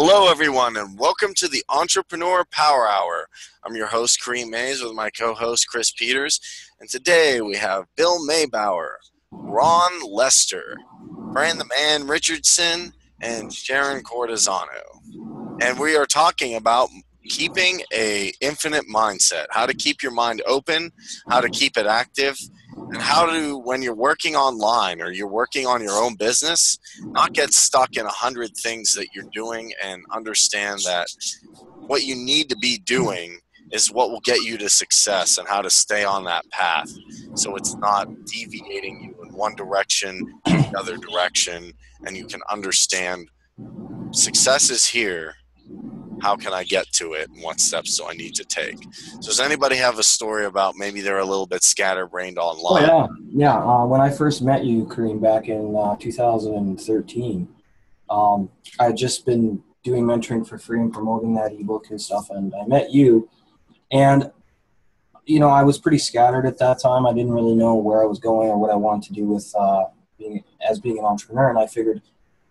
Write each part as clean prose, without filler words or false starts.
Hello, everyone, and welcome to the Entrepreneur Power Hour. I'm your host, Kareem Mays, with my co-host, Chris Peters. And today we have Bill Maybauer, Ron Lester, Brand the Man Richardson, and Sharon Cortizano. And we are talking about keeping an infinite mindset, how to keep your mind open, how to keep it active, and how to, when you're working online or you're working on your own business, not get stuck in 100 things that you're doing and understand that what you need to be doing is what will get you to success and how to stay on that path so it's not deviating you in one direction to the other direction, and you can understand success is here. How can I get to it, and what steps do I need to take? So does anybody have a story about maybe they're a little bit scatterbrained online? Oh, yeah. When I first met you, Kareem, back in 2013, I had just been doing mentoring for free and promoting that ebook and stuff, and I met you. And, I was pretty scattered at that time. I didn't really know where I was going or what I wanted to do with being an entrepreneur, and I figured,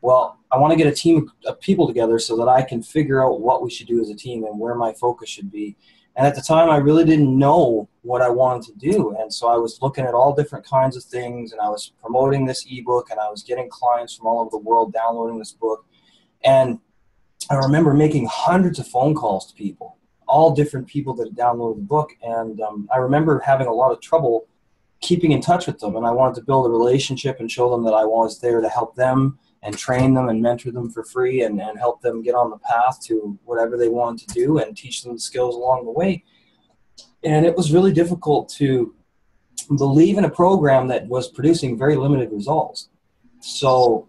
well, I want to get a team of people together so that I can figure out what we should do as a team and where my focus should be. And at the time, I really didn't know what I wanted to do. And so I was looking at all different kinds of things, and I was promoting this ebook, and I was getting clients from all over the world downloading this book. And I remember making hundreds of phone calls to people, all different people that had downloaded the book. And I remember having a lot of trouble keeping in touch with them. And I wanted to build a relationship and show them that I was there to help them and train them and mentor them for free and help them get on the path to whatever they wanted to do and teach them the skills along the way. And it was really difficult to believe in a program that was producing very limited results. So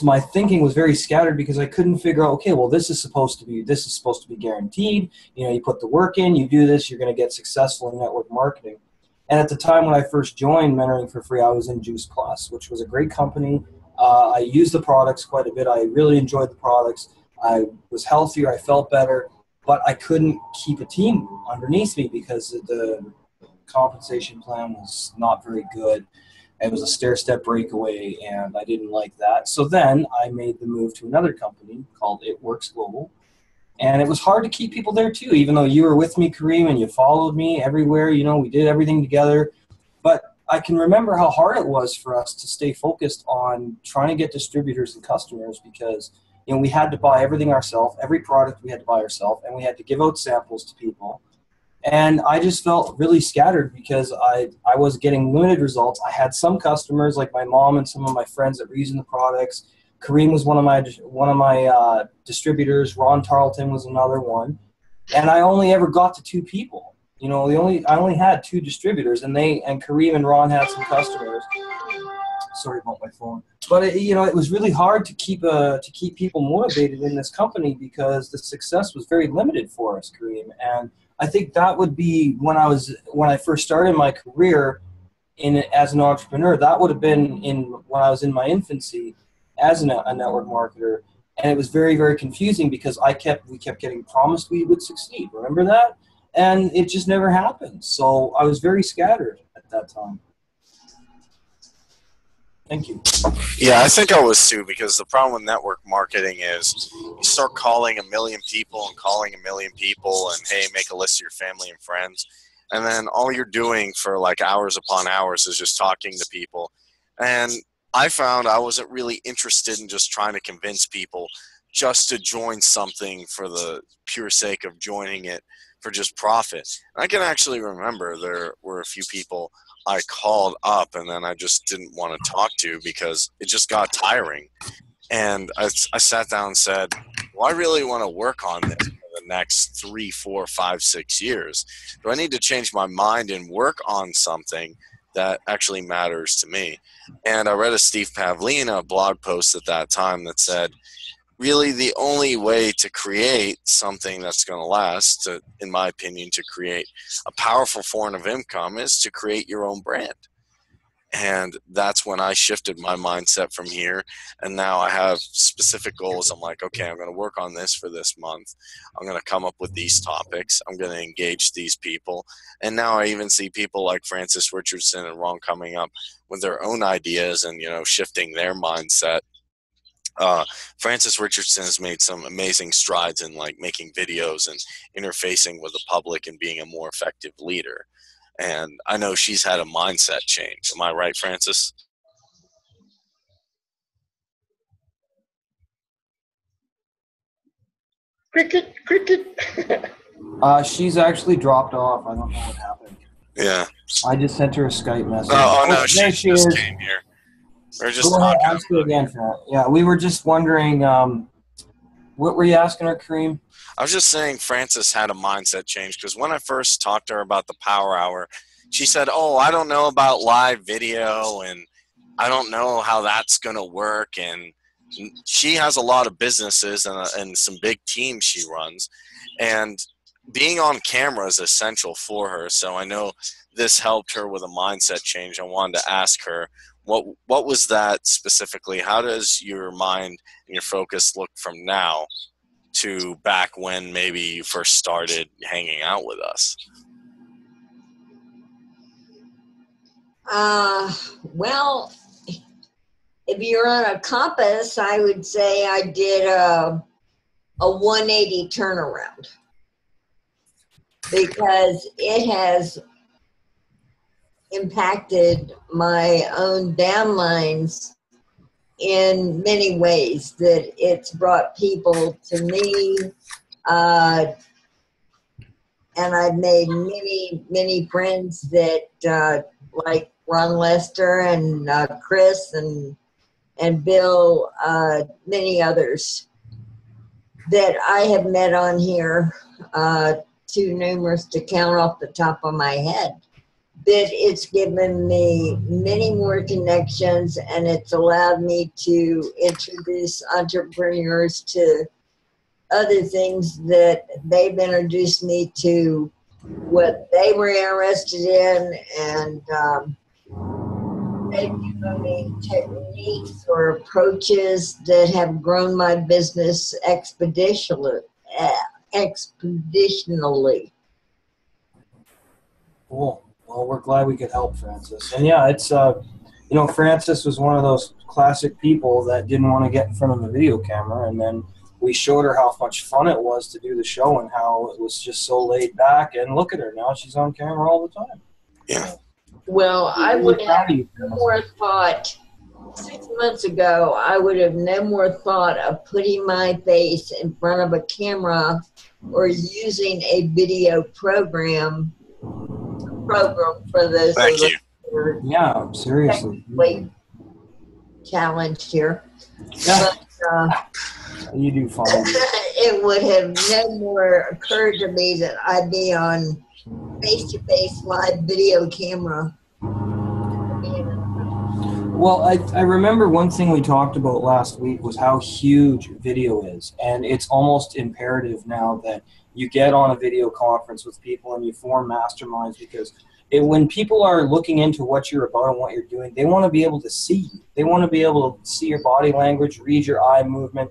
my thinking was very scattered because I couldn't figure out, okay, well, this is supposed to be guaranteed. You put the work in, you do this, you're going to get successful in network marketing. And at the time when I first joined Mentoring for Free, I was in Juice Plus, which was a great company. I used the products quite a bit. I really enjoyed the products. I was healthier. I felt better. But I couldn't keep a team underneath me because the compensation plan was not very good. It was a stair-step breakaway, and I didn't like that. So then I made the move to another company called It Works Global. And it was hard to keep people there, too, even though you were with me, Kareem, and you followed me everywhere. We did everything together. But I can remember how hard it was for us to stay focused on trying to get distributors and customers because, we had to buy everything ourselves. Every product we had to buy ourselves, and we had to give out samples to people. And I just felt really scattered because I was getting limited results. I had some customers, like my mom and some of my friends that were using the products. Kareem was one of my distributors. Ron Tarleton was another one. And I only ever got to two people. I only had two distributors, and Kareem and Ron had some customers. Sorry about my phone. But it was really hard to keep people motivated in this company because the success was very limited for us, Kareem. And I think that would be when I first started my career as an entrepreneur. That would have been when I was in my infancy as a network marketer, and it was very, very confusing because we kept getting promised we would succeed. Remember that? And it just never happened. So I was very scattered at that time. Thank you. Yeah, I think I was too, because the problem with network marketing is you start calling a million people and, hey, make a list of your family and friends. And then all you're doing for like hours upon hours is just talking to people. And I found I wasn't really interested in just trying to convince people just to join something for the pure sake of joining it for just profit. And I can actually remember there were a few people I called up and then I just didn't want to talk to because it just got tiring. And I sat down and said, well, I really want to work on this for the next 3, 4, 5, 6 years. Do I need to change my mind and work on something that actually matters to me? And I read a Steve Pavlina blog post at that time that said, really the only way to create something that's going to last, in my opinion, to create a powerful form of income is to create your own brand. And that's when I shifted my mindset from here. And now I have specific goals. I'm like, okay, I'm going to work on this for this month. I'm going to come up with these topics. I'm going to engage these people. And now I even see people like Francis Richardson and Ron coming up with their own ideas and, shifting their mindset. Francis Richardson has made some amazing strides in like making videos and interfacing with the public and being a more effective leader. And I know she's had a mindset change. Am I right, Francis? Cricket, cricket. She's actually dropped off. I don't know what happened. Yeah. I just sent her a Skype message. Oh no, she there just is. came here. We're just Go ahead, talking. ask her again. Yeah, we were just wondering, what were you asking her, Kareem? I was just saying Francis had a mindset change because when I first talked to her about the Power Hour, she said, "Oh, I don't know about live video and I don't know how that's going to work." And she has a lot of businesses and some big teams she runs. And being on camera is essential for her. So I know this helped her with a mindset change. I wanted to ask her, what was that specifically? How does your mind and your focus look from now to back when maybe you first started hanging out with us? Well, if you're on a compass, I would say I did a 180 turnaround, because it has impacted my own downlines in many ways, that it's brought people to me, and I've made many friends that like Ron Lester and Chris and Bill, many others that I have met on here, too numerous to count off the top of my head. That it's given me many more connections, and it's allowed me to introduce entrepreneurs to other things that they've introduced me to, what they were interested in, and they've given me techniques or approaches that have grown my business expeditionally. Cool. Well, we're glad we could help, Francis. And yeah, it's Francis was one of those classic people that didn't want to get in front of the video camera, and then we showed her how much fun it was to do the show and how it was just so laid back. And look at her now; she's on camera all the time. Yeah. Well, I would have no more thought 6 months ago. I would have no more thought of putting my face in front of a camera or using a video program for those. Thank you. Yeah, seriously. Challenged here. Yeah. But, you do fine. It would have no more occurred to me that I'd be on face-to-face live video camera. Well, I remember one thing we talked about last week was how huge video is, and it's almost imperative now that you get on a video conference with people and you form masterminds, because when people are looking into what you're about and what you're doing, they want to be able to see you. They want to be able to see your body language, read your eye movement.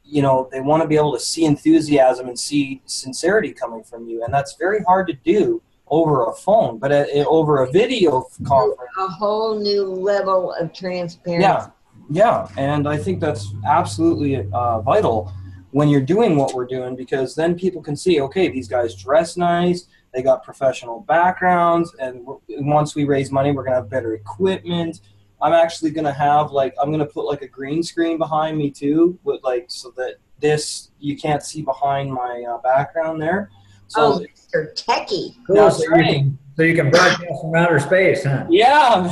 They want to be able to see enthusiasm and see sincerity coming from you, and that's very hard to do over a phone, but over a video conference. A whole new level of transparency. Yeah, and I think that's absolutely vital when you're doing what we're doing, because then people can see, okay, these guys dress nice, they got professional backgrounds, and once we raise money, we're going to have better equipment. I'm actually going to have, I'm going to put a green screen behind me too, with so that you can't see behind my background there. So, Mr. Techie. Cool. That's So right. you can broadcast from outer space, huh? Yeah,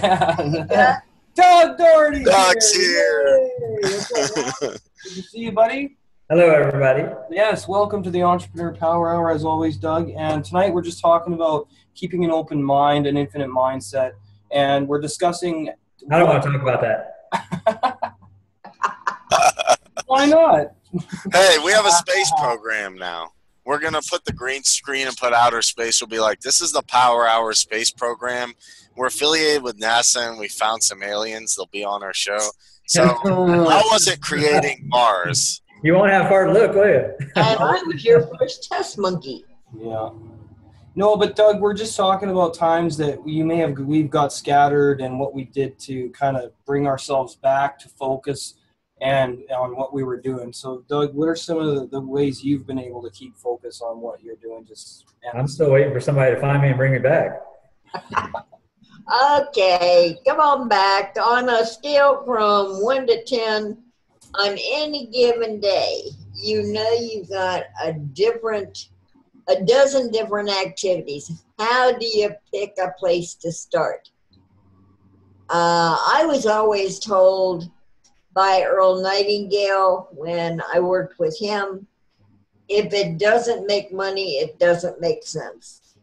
man. Doug Doherty. Doug's here. Good to see you, buddy. Hello, everybody. Yes, welcome to the Entrepreneur Power Hour, as always, Doug. And tonight we're just talking about keeping an open mind, an infinite mindset, and we're discussing. I don't want to talk about that. Why not? Hey, we have a space program now. We're going to put the green screen and put outer space. We'll be like, this is the Power Hour space program. We're affiliated with NASA, and we found some aliens. They'll be on our show. So how was it creating Mars? You won't have far to look, will you? And I was your first test monkey. Yeah. No, but Doug, we're just talking about times that we've got scattered and what we did to kind of bring ourselves back to focus and on what we were doing. So, Doug, what are some of the ways you've been able to keep focus on what you're doing? I'm still waiting for somebody to find me and bring me back. Okay, come on back. On a scale from 1 to 10, on any given day, you know you've got a dozen different activities. How do you pick a place to start? I was always told by Earl Nightingale when I worked with him, if it doesn't make money, it doesn't make sense.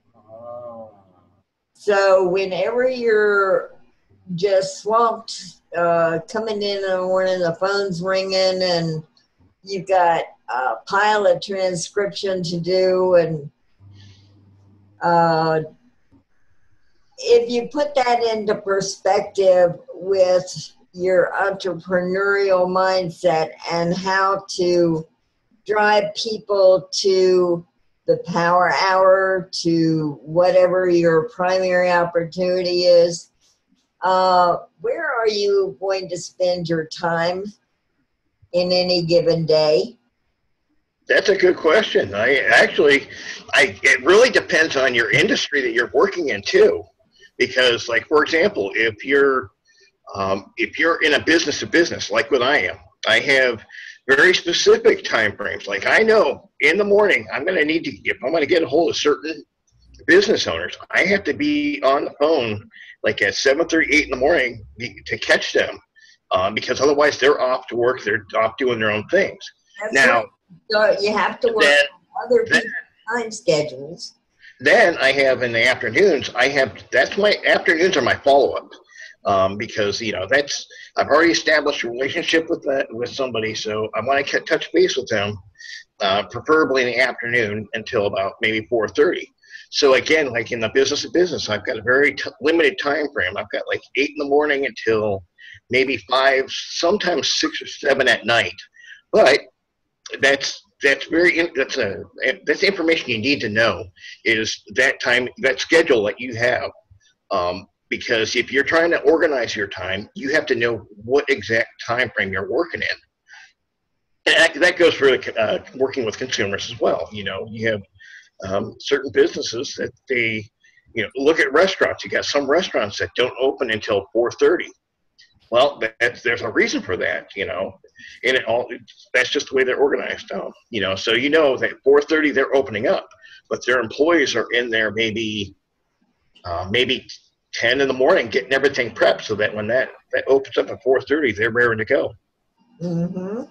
So whenever you're just swamped, coming in the morning, the phone's ringing, and you've got a pile of transcription to do, and if you put that into perspective with your entrepreneurial mindset and how to drive people to the power hour, to whatever your primary opportunity is, where are you going to spend your time in any given day? That's a good question. It really depends on your industry that you're working in too, because, like, for example, if you're in a business to business, like what I am, I have very specific time frames. Like, I know in the morning I'm going to need to, if I'm going to get a hold of certain business owners, I have to be on the phone like at 7:30, 8 in the morning to catch them, because otherwise they're off to work, they're off doing their own things. That's now, right. So you have to work on other people's time schedules. Then I have in the afternoons, my afternoons are my follow-up. Because, I've already established a relationship with somebody, so I want to touch base with them, preferably in the afternoon until about maybe 4:30. So again, like in the business to business, I've got a very limited time frame. I've got like 8 in the morning until maybe 5, sometimes 6 or 7 at night. But that's information you need to know, is that time, that schedule that you have. Because if you're trying to organize your time, you have to know what exact time frame you're working in. And that goes for working with consumers as well. You have certain businesses that they, look at restaurants. You got some restaurants that don't open until 4:30. Well, there's a reason for that, and that's just the way they're organized. So that 4:30 they're opening up, but their employees are in there maybe 10 in the morning getting everything prepped, so that when that opens up at 4:30, they're raring to go. Mm-hmm.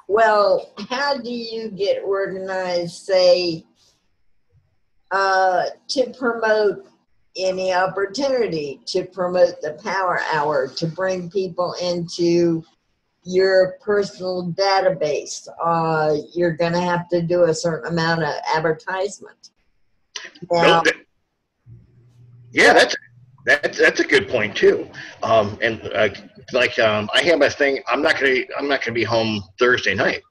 Well, how do you get organized, say, to promote any opportunity, to promote the power hour, to bring people into your personal database? You're going to have to do a certain amount of advertisement. Now, that's a good point too. I have a thing. I'm not gonna be home Thursday night.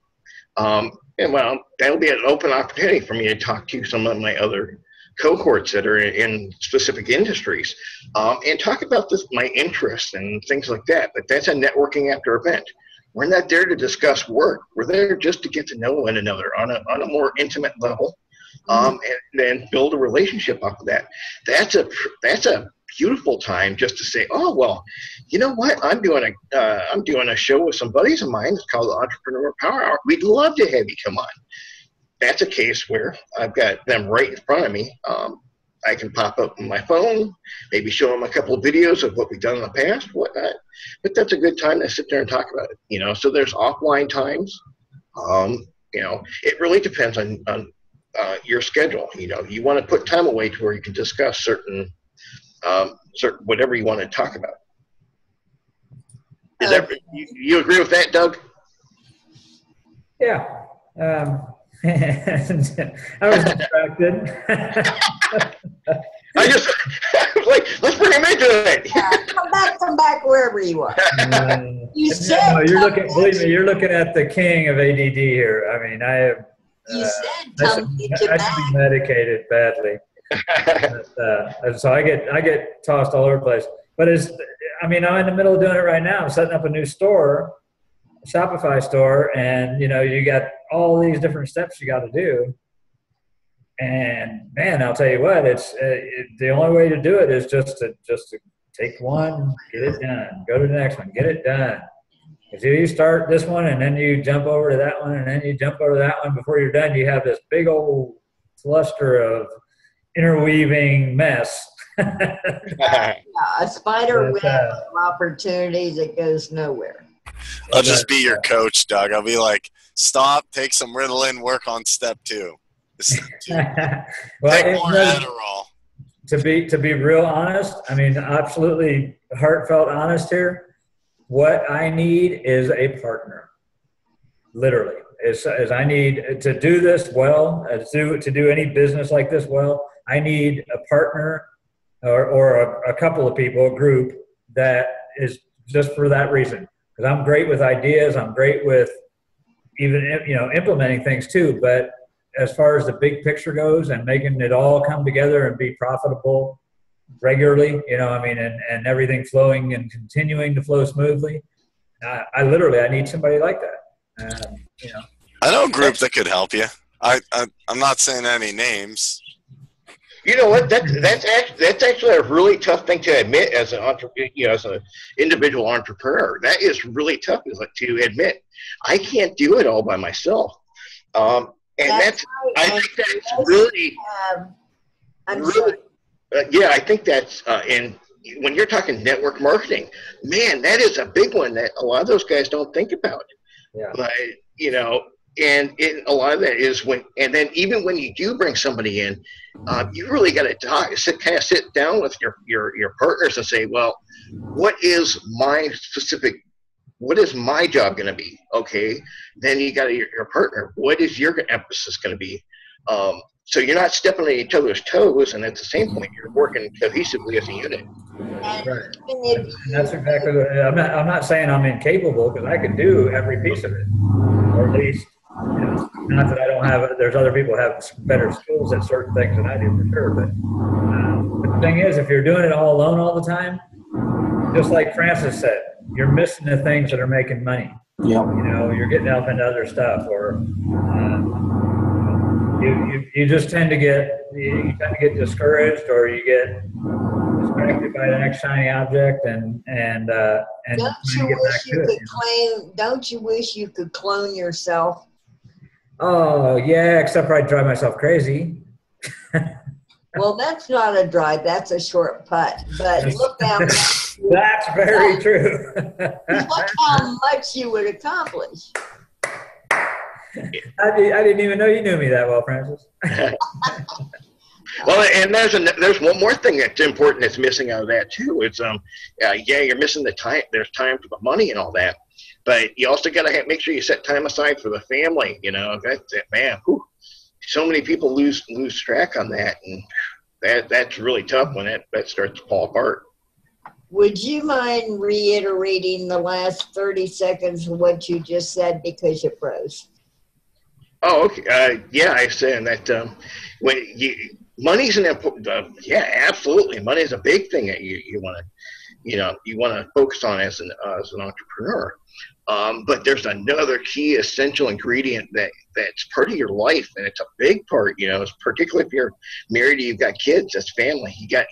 That'll be an open opportunity for me to talk to some of my other cohorts that are in specific industries, and talk about my interests and things like that. But that's a networking after event. We're not there to discuss work. We're there just to get to know one another on a more intimate level. And then build a relationship off of that. That's a beautiful time just to say, oh, well, you know what? I'm doing a show with some buddies of mine. It's called the Entrepreneur Power Hour. We'd love to have you come on. That's a case where I've got them right in front of me. I can pop up on my phone, maybe show them a couple of videos of what we've done in the past, whatnot. But that's a good time to sit there and talk about it. So there's offline times. It really depends on your schedule. You want to put time away to where you can discuss certain whatever you want to talk about. Is that you agree with that, Doug? Yeah. I was distracted. I was like, let's bring him into it. Come back wherever you are. You said believe me, you're looking at the king of ADD here. I mean, I have. You said I should be medicated badly. So I get tossed all over the place. But I'm in the middle of doing it right now. I'm setting up a new store, a Shopify store, and you got all these different steps you got to do. And man, I'll tell you what, the only way to do it is just to take one, get it done, go to the next one, get it done. If you start this one and then you jump over to that one and then you jump over to that one, before you're done, you have this big old cluster of interweaving mess. Yeah, a spider web of opportunities that goes nowhere. I'll just be your coach, Doug. I'll be like, stop, take some Ritalin, work on step 2. Well, take more Adderall. To be real honest, absolutely heartfelt honest here. What I need is a partner. Literally, is I need to do this well, to do any business like this well. I need a partner or a couple of people, a group that is just for that reason. Because I'm great with ideas, I'm great with even implementing things too. But as far as the big picture goes and making it all come together and be profitable regularly, and everything flowing and continuing to flow smoothly, I need somebody like that. I know a group that could help you. I'm not saying any names. You know what? That's actually a really tough thing to admit as an as an individual entrepreneur. That is really tough, to admit. I can't do it all by myself. I think that's really. I think that's and when you're talking network marketing, man, that is a big one that a lot of those guys don't think about. Yeah. But and a lot of that is and then even when you do bring somebody in, you really got to sit down with your partners and say, well, what is my job going to be? Okay. Then you got your partner. What is your emphasis going to be? So you're not stepping on each other's toes, and at the same point, you're working cohesively as a unit. Right. And that's exactly what I'm not saying I'm incapable, because I can do every piece of it, or at least, not that I don't have. There's other people who have better skills at certain things than I do, for sure. But the thing is, if you're doing it all alone all the time, just like Francis said, you're missing the things that are making money. Yep. You're getting up into other stuff, or you just tend to get discouraged, or you get distracted by the next shiny object, and don't you wish you could clone yourself? Oh yeah, except for I'd drive myself crazy. Well, that's not a drive, that's a short putt. But look how much that's very true. Look how much you would accomplish. I didn't even know you knew me that well, Francis. Well, and there's one more thing that's important that's missing out of that too. It's you're missing the time. There's time for the money and all that, but you also got to make sure you set time aside for the family. That's it, man. Whew. So many people lose track on that, and that's really tough when that starts to fall apart. Would you mind reiterating the last 30 seconds of what you just said, because you froze? Oh, okay. Yeah, I said that money's an important. Yeah, absolutely. Money is a big thing that you want to focus on as an entrepreneur. But there's another key essential ingredient that's part of your life, and it's a big part. Particularly if you're married and you've got kids, that's family. You got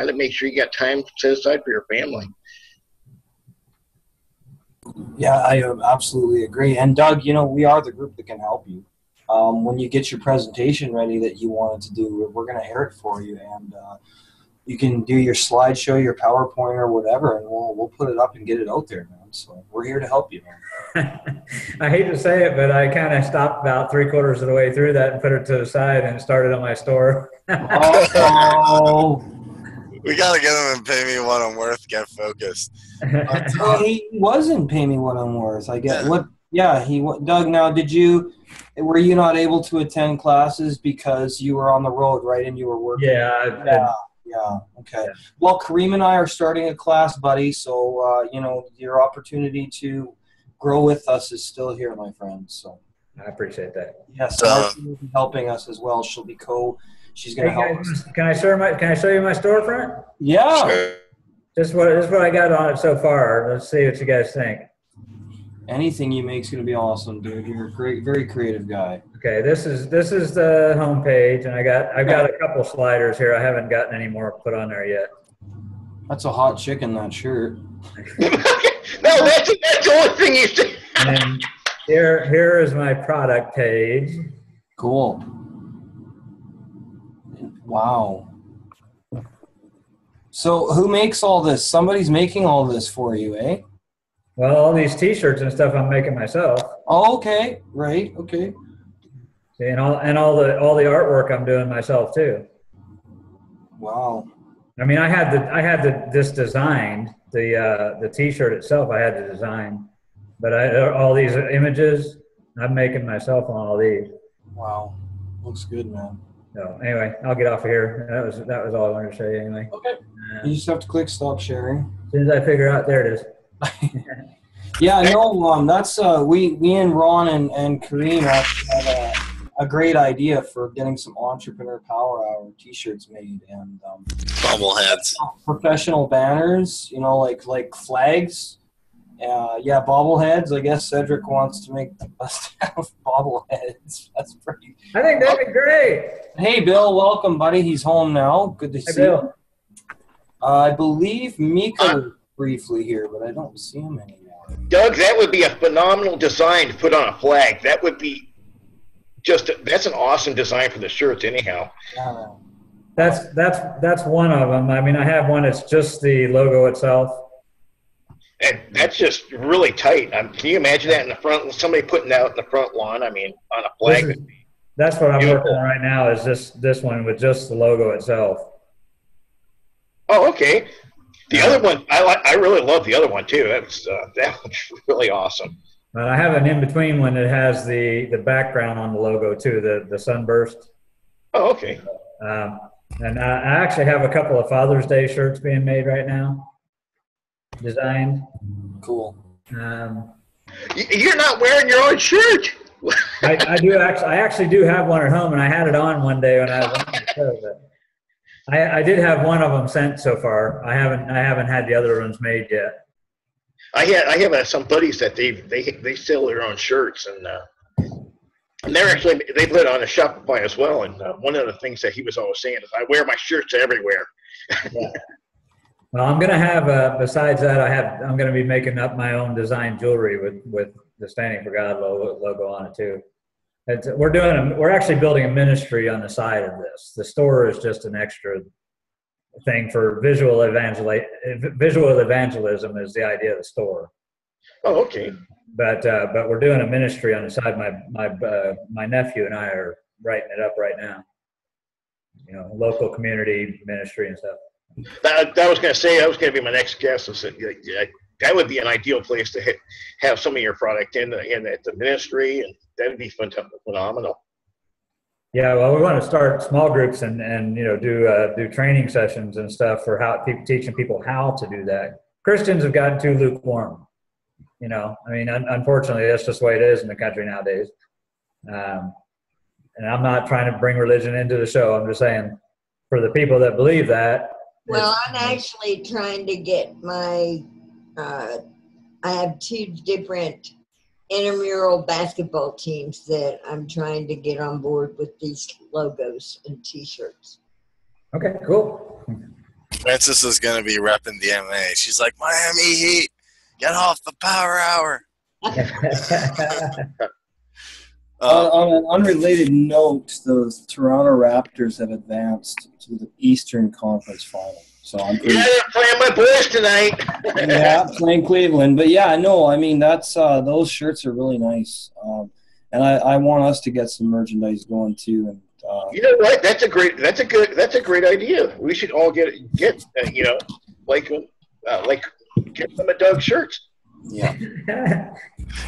to make sure you got time set aside for your family. Yeah, I absolutely agree. And Doug, we are the group that can help you. When you get your presentation ready that you wanted to do, we're going to air it for you, and you can do your slideshow, your PowerPoint, or whatever, and we'll put it up and get it out there, man. So we're here to help you, man. I hate to say it, but I kind of stopped about 3/4 of the way through that and put it to the side and started on my store. Oh. We got to get him and pay me what I'm worth, get focused. Well, he wasn't pay me what I'm worth. I get what. Yeah, Doug. Now, were you not able to attend classes because you were on the road, right? And you were working. Yeah. Okay. Yeah. Well, Kareem and I are starting a class, buddy. So your opportunity to grow with us is still here, my friend. So I appreciate that. Yes, Marcy will be helping us as well. She'll be She's going to help us. Can I show you my storefront? Yeah. Sure. This is what I got on it so far. Let's see what you guys think. Anything you make's gonna be awesome, dude. You're a great, very creative guy. Okay, this is the home page, and I've got a couple sliders here. I haven't gotten any more put on there yet. That's a hot chicken, that shirt. No, that's the only thing you said. And here is my product page. Cool. Wow. So who makes all this? Somebody's making all this for you, eh? Well, all these T-shirts and stuff I'm making myself. Oh, okay. Right. Okay. See, and all the artwork I'm doing myself too. Wow. I mean, I had this designed, the T-shirt itself. I had to design, but all these images I'm making myself on all these. Wow. Looks good, man. So anyway, I'll get off of here. That was all I wanted to show you anyway. Okay. You just have to click stop sharing. As soon as I figure out, there it is. Yeah, no, that's we and Ron and Kareem actually had a great idea for getting some Entrepreneur Power Hour T-shirts made and Bobbleheads. professional banners, you know, like flags. Yeah, bobbleheads. I guess Cedric wants to make the best out of bobbleheads. That's pretty. I think that'd be great. Hey, Bill, welcome, buddy. He's home now. Good to see you. I believe Mika was briefly here, but I don't see him anymore. Doug, that would be a phenomenal design to put on a flag. That would be that's an awesome design for the shirts anyhow. Yeah. That's one of them. I mean, I have one that's just the logo itself. And that's just really tight. Can you imagine that in the front, somebody putting that out in the front lawn? I mean, on a flag. That's what I'm working on right now, is this one with just the logo itself. Oh, okay. The other one, I really love the other one too. That was really awesome. I have an in-between one that has the background on the logo too, the sunburst. Oh, okay. And I actually have a couple of Father's Day shirts being made right now, designed. Cool. You're not wearing your own shirt. I actually do have one at home, and I had it on one day when I was on the show. But I did have one of them sent so far. I haven't had the other ones made yet. I have some buddies that they sell their own shirts, and they're actually they put it on a Shopify as well. And one of the things that he was always saying is, I wear my shirts everywhere. Yeah. Well, I'm gonna have besides that, I'm gonna be making up my own design jewelry with the Standing for God logo on it too. We're actually building a ministry on the side of this. The store is just an extra thing for visual evangelism is the idea of the store. Oh, okay. But we're doing a ministry on the side. My nephew and I are writing it up right now. You know, local community ministry and stuff. I was going to say, that was going to be my next guest. That would be an ideal place to have some of your product in at the ministry, and that would be phenomenal. Yeah, well, we want to start small groups and you know do training sessions and stuff for teaching people how to do that. Christians have gotten too lukewarm. You know, I mean, unfortunately, that's just the way it is in the country nowadays. And I'm not trying to bring religion into the show. I'm just saying, for the people that believe that. Well, I'm actually trying to get my. I have 2 different intramural basketball teams that I'm trying to get on board with these logos and T-shirts. Okay, cool. Francis is going to be repping the MMA. She's like, Miami Heat, get off the Power Hour. On an unrelated note, the Toronto Raptors have advanced to the Eastern Conference Final. So I'm they're playing my boys tonight. Yeah, playing Cleveland. But yeah, no, I mean that's those shirts are really nice, and I want us to get some merchandise going too. And you know what? That's a great idea. We should all get you know, like get some of Doug's shirts. Yeah.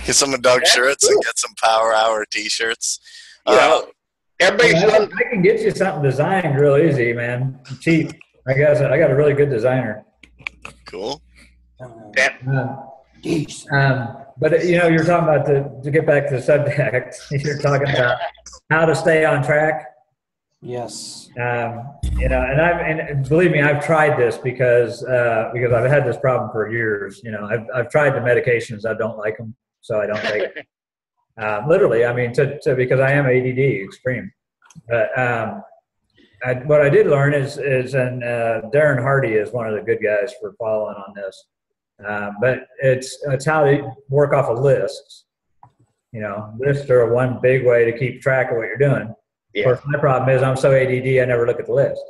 Get some of Doug's shirts and get some Power Hour T-shirts. You know, everybody's I can get you something designed real easy, man. Cheap. I got a really good designer. Cool. But you know, you're talking about to get back to the subject. You're talking about how to stay on track. Yes. You know, and believe me, I've tried this because I've had this problem for years. You know, I've tried the medications. I don't like them, so I don't take them. Literally, I mean, because I am ADD extreme. But what I did learn is and Darren Hardy is one of the good guys for following on this. But it's how they work off of lists. You know, lists are one big way to keep track of what you're doing. Yeah. Of course, my problem is I'm so ADD, I never look at the list.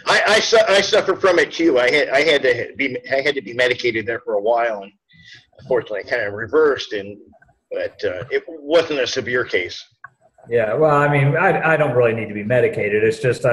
I suffer from it too. I had to be medicated there for a while, and unfortunately, I kind of reversed. But it wasn't a severe case. Yeah, well, I mean, I don't really need to be medicated. It's just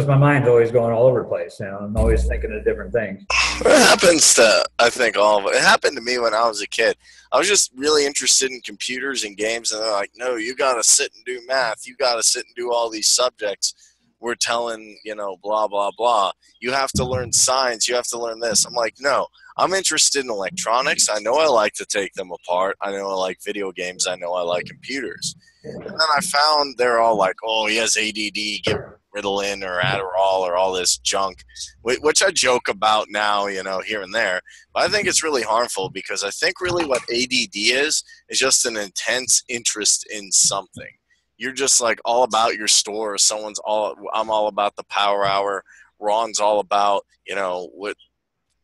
my mind's always going all over the place. You know, I'm always thinking of different things. It happens to, I think, all of it. It happened to me when I was a kid. I was just really interested in computers and games, and they're like, no, you got to sit and do math. You got to sit and do all these subjects. We're telling, you know, blah, blah, blah. You have to learn science. You have to learn this. I'm like, no, I'm interested in electronics. I know I like to take them apart. I know I like video games. I know I like computers. And then I found they're all like, oh, he has ADD, get Ritalin or Adderall or all this junk, which I joke about now, you know, here and there. But I think it's really harmful because I think really what ADD is just an intense interest in something. You're just like all about your store. I'm all about the power hour. Ron's all about, you know,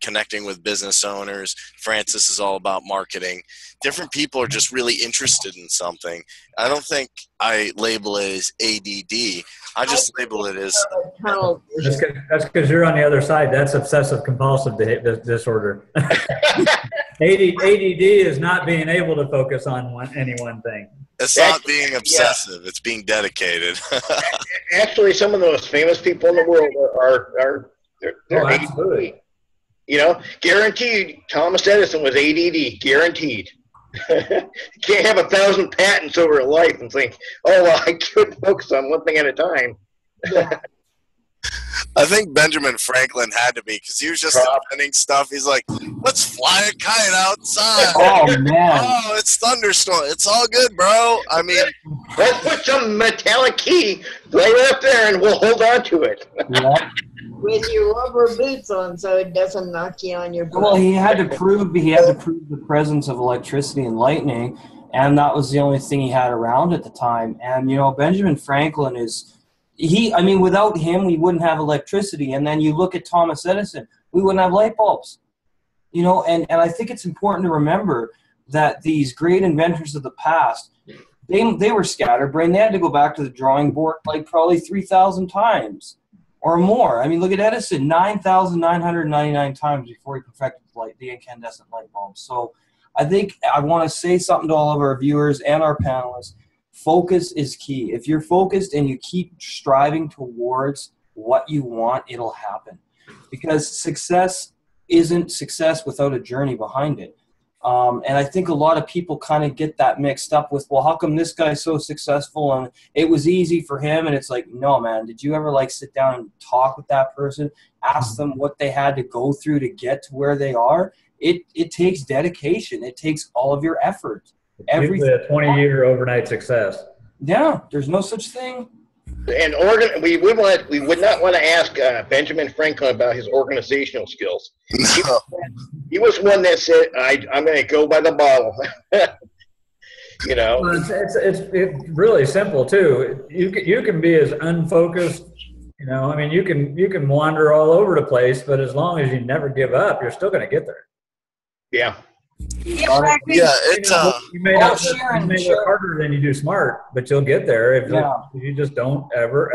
connecting with business owners. Francis is all about marketing. Different people are just really interested in something. I don't think I label it as ADD. I just label it as... That's because you're on the other side. That's obsessive compulsive disorder. ADD is not being able to focus on any one thing. It's not being obsessive. Yeah. It's being dedicated. Actually, some of the most famous people in the world are absolutely. You know, guaranteed. Thomas Edison was ADD, guaranteed. You can't have 1,000 patents over a life and think, oh, well, I could focus on one thing at a time. Yeah. I think Benjamin Franklin had to be, because he was just inventing stuff. He's like, let's fly a kite outside. Oh, man. Oh, it's thunderstorm. It's all good, bro. I mean, let's put some metallic key right up there and we'll hold on to it. Yeah. With your rubber boots on so it doesn't knock you on your butt. Well, he had to prove the presence of electricity and lightning, and that was the only thing he had around at the time. And, you know, Benjamin Franklin without him, we wouldn't have electricity. And then you look at Thomas Edison, we wouldn't have light bulbs. You know, and I think it's important to remember that these great inventors of the past, they were scatterbrained. They had to go back to the drawing board like probably 3,000 times. Or more. I mean, look at Edison, 9,999 times before he perfected the incandescent light bulb. So I think I want to say something to all of our viewers and our panelists. Focus is key. If you're focused and you keep striving towards what you want, it'll happen. Because success isn't success without a journey behind it. And I think a lot of people kind of get that mixed up with, well, how come this guy's so successful and it was easy for him? And it's like, no, man, did you ever sit down and talk with that person, ask them what they had to go through to get to where they are? It takes dedication. It takes all of your effort. Everything. A 20-year overnight success. Yeah, there's no such thing. And we would not want to ask Benjamin Franklin about his organizational skills. No. He was one that said, I'm going to go by the bottle. You know? Well, it's really simple, too. You can be as unfocused, you know, I mean, you can wander all over the place, but as long as you never give up, you're still going to get there. Yeah. Yeah, it's you may not work harder than you do smart, but you'll get there if you just don't ever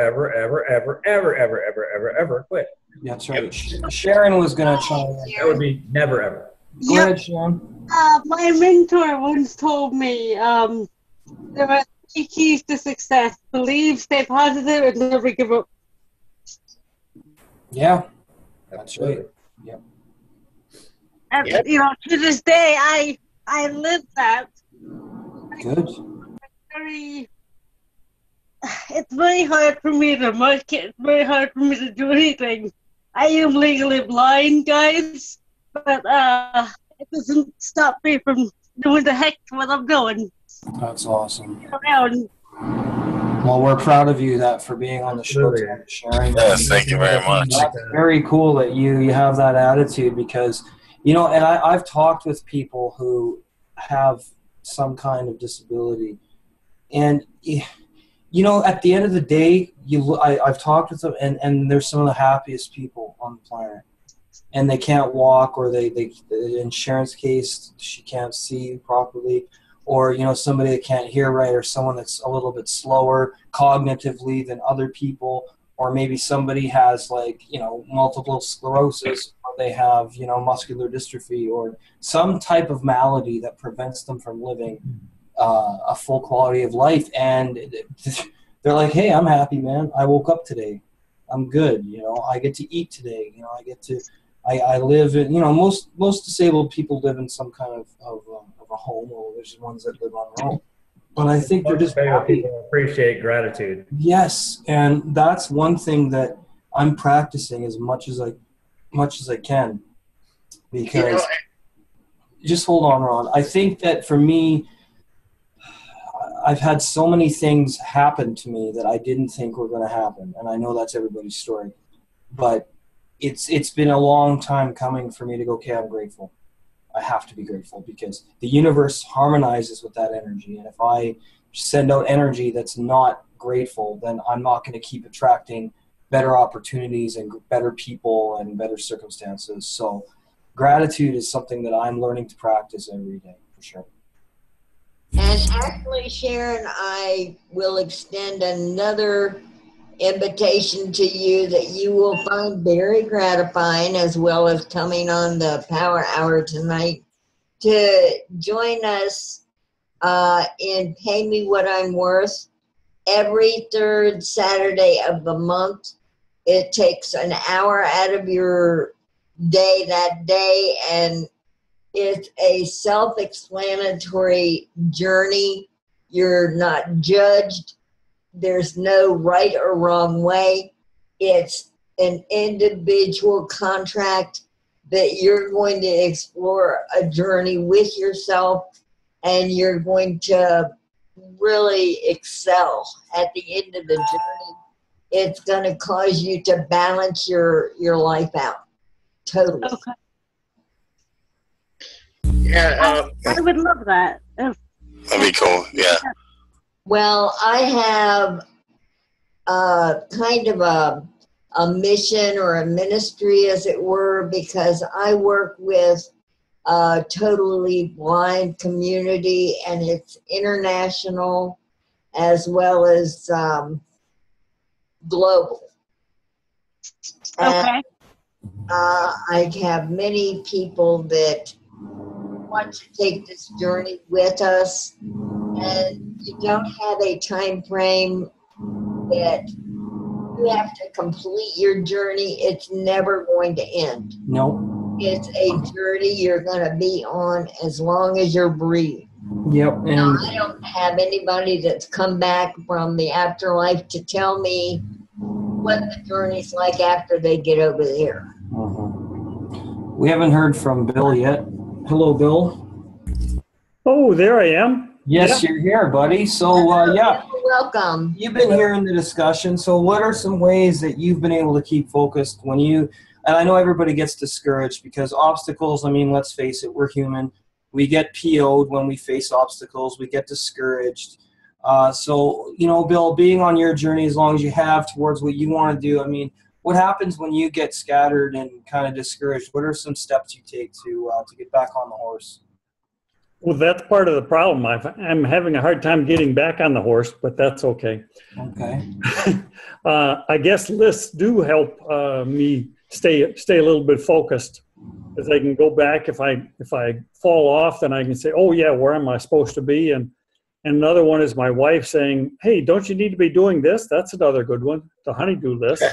quit. Yeah, that's right. Sharon was going to chime in. That would be never ever. Go ahead, Sharon. My mentor once told me there are 3 keys to success: believe, stay positive, and never give up. Yeah, that's right. Yep. And, you know, to this day, I live that. Good. It's very hard for me to market. It's very hard for me to do anything. I am legally blind, guys, but it doesn't stop me from doing the heck what I'm doing. That's awesome. Around. Well, we're proud of you for being on the show today, sharing. Yes, thank you very much. That's very cool that you have that attitude, because, you know, and I've talked with people who have some kind of disability, and you know, at the end of the day, I've talked with them, and they're some of the happiest people on the planet. And they can't walk, or the insurance case, she can't see properly, or, you know, somebody that can't hear right, or someone that's a little bit slower cognitively than other people, or maybe somebody has, like, you know, multiple sclerosis, or they have, you know, muscular dystrophy, or some type of malady that prevents them from living a full quality of life. And they're like, hey, I'm happy, man. I woke up today. I'm good. You know, I get to eat today. You know, I live in, you know, most disabled people live in some kind of a home, or there's ones that live on their own. But I think they're just happy. People appreciate gratitude. Yes, and that's one thing that I'm practicing as much as I can. Because, just hold on, Ron. I think that for me, I've had so many things happen to me that I didn't think were going to happen, and I know that's everybody's story. But it's been a long time coming for me to go, okay, I'm grateful. I have to be grateful, because the universe harmonizes with that energy. And if I send out energy that's not grateful, then I'm not going to keep attracting better opportunities and better people and better circumstances. So gratitude is something that I'm learning to practice every day, for sure. And actually, Sharon, I will extend another invitation to you that you will find very gratifying, as well as coming on the Power Hour tonight, to join us in Pay Me What I'm Worth every third Saturday of the month. It takes an hour out of your day that day, and it's a self-explanatory journey. You're not judged. There's no right or wrong way. It's an individual contract that you're going to explore a journey with yourself, and you're going to really excel at the end of the journey. It's going to cause you to balance your life out totally. Okay. Yeah, I would love that. That'd be cool. Yeah. Well, I have kind of a mission or a ministry, as it were, because I work with a totally blind community, and it's international as well as global. Okay. I have many people that want to take this journey with us, and you don't have a time frame that you have to complete your journey. It's never going to end. No. It's a journey you're going to be on as long as you're breathing. Yep. And Now, I don't have anybody that's come back from the afterlife to tell me what the journey's like after they get over there. we haven't heard from Bill yet. Hello, Bill. Oh, there I am. Yes, Yeah. you're here, buddy. So, yeah. Welcome. You've been hearing the discussion. So what are some ways that you've been able to keep focused when you, and I know everybody gets discouraged because obstacles, I mean, let's face it, we're human. We get PO'd when we face obstacles. We get discouraged. So, you know, Bill, being on your journey as long as you have towards what you want to do, I mean, what happens when you get scattered and kind of discouraged? What are some steps you take to get back on the horse? Well, that's part of the problem. I'm having a hard time getting back on the horse, but that's okay. Okay. I guess lists do help me stay a little bit focused, because I can go back if I fall off, then I can say, oh yeah, where am I supposed to be? And another one is my wife saying, hey, don't you need to be doing this? That's another good one, the honeydew list.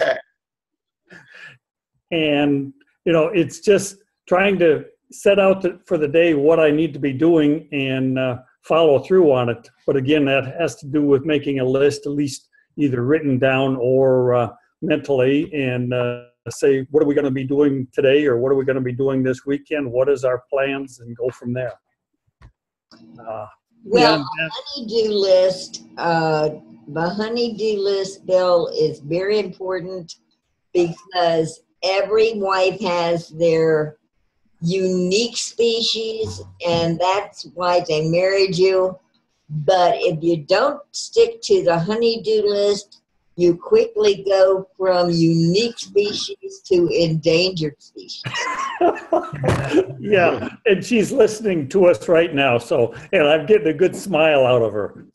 And you know, it's just trying to set out for the day what I need to be doing and follow through on it. But again, that has to do with making a list, at least either written down or mentally, and say, what are we going to be doing today, or what are we going to be doing this weekend? What is our plans, and go from there. Well, Yeah, honey-do list, the honey-do list, Bill, is very important because every wife has their unique species, and that's why they married you. But if you don't stick to the honey-do list, you quickly go from unique species to endangered species. yeah, and she's listening to us right now, so, and I'm getting a good smile out of her.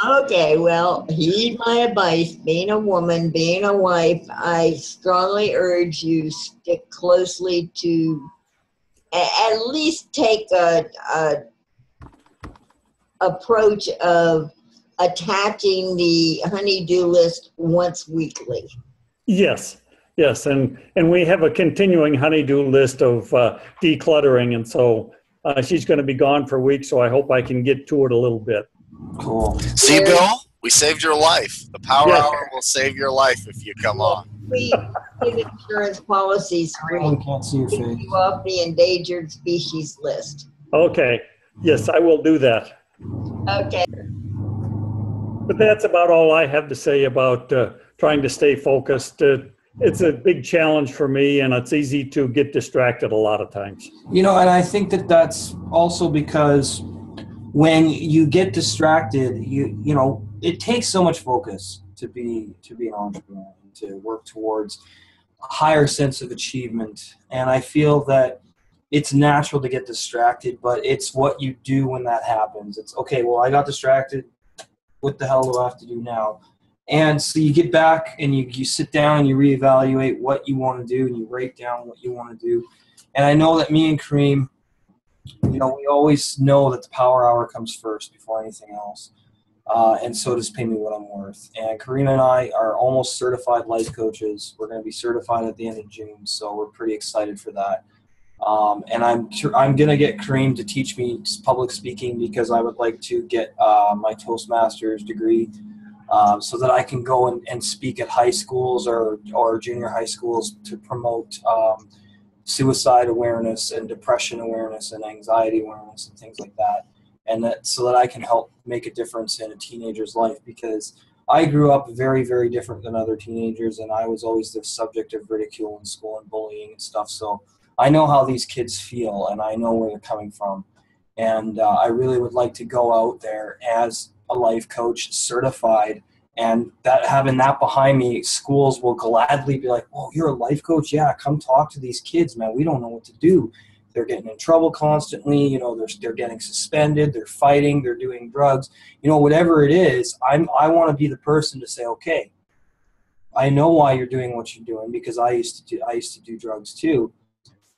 Okay, well, heed my advice. Being a woman, being a wife, I strongly urge you stick closely to at least take a approach of attaching the honey-do list once weekly. Yes, yes, and we have a continuing honey-do list of decluttering, and so she's going to be gone for a week, so I hope I can get to it a little bit. Cool. See, Bill, we saved your life. The Power Yeah. Hour will save your life if you come on. We give insurance policies free. Everyone can't see your Take face. you off the endangered species list. Okay, yes, I will do that. Okay. But that's about all I have to say about trying to stay focused. It's a big challenge for me, and it's easy to get distracted a lot of times. You know, and I think that that's also because when you get distracted, you know, it takes so much focus to be an entrepreneur and to work towards a higher sense of achievement. And I feel that it's natural to get distracted, but it's what you do when that happens. It's okay, well, I got distracted. What the hell do I have to do now? And so you get back and you sit down and you reevaluate what you want to do and you write down what you want to do. And I know that me and Kareem, you know, we always know that the Power Hour comes first before anything else. And so does Pay Me What I'm Worth. And Kareem and I are almost certified life coaches. We're going to be certified at the end of June, so we're pretty excited for that. And I'm going to get Kareem to teach me public speaking because I would like to get my Toastmasters degree so that I can go and speak at high schools or junior high schools to promote suicide awareness and depression awareness and anxiety awareness and things like that. And that so that I can help make a difference in a teenager's life, because I grew up very, very different than other teenagers, and I was always the subject of ridicule in school and bullying and stuff. So I know how these kids feel, and I know where they're coming from. And I really would like to go out there as a life coach, certified, and that having that behind me, schools will gladly be like, "Oh, you're a life coach? Yeah, come talk to these kids, man. We don't know what to do. They're getting in trouble constantly. You know, they're getting suspended. They're fighting. They're doing drugs. You know, whatever it is, I want to be the person to say, okay, I know why you're doing what you're doing because I used to do drugs too.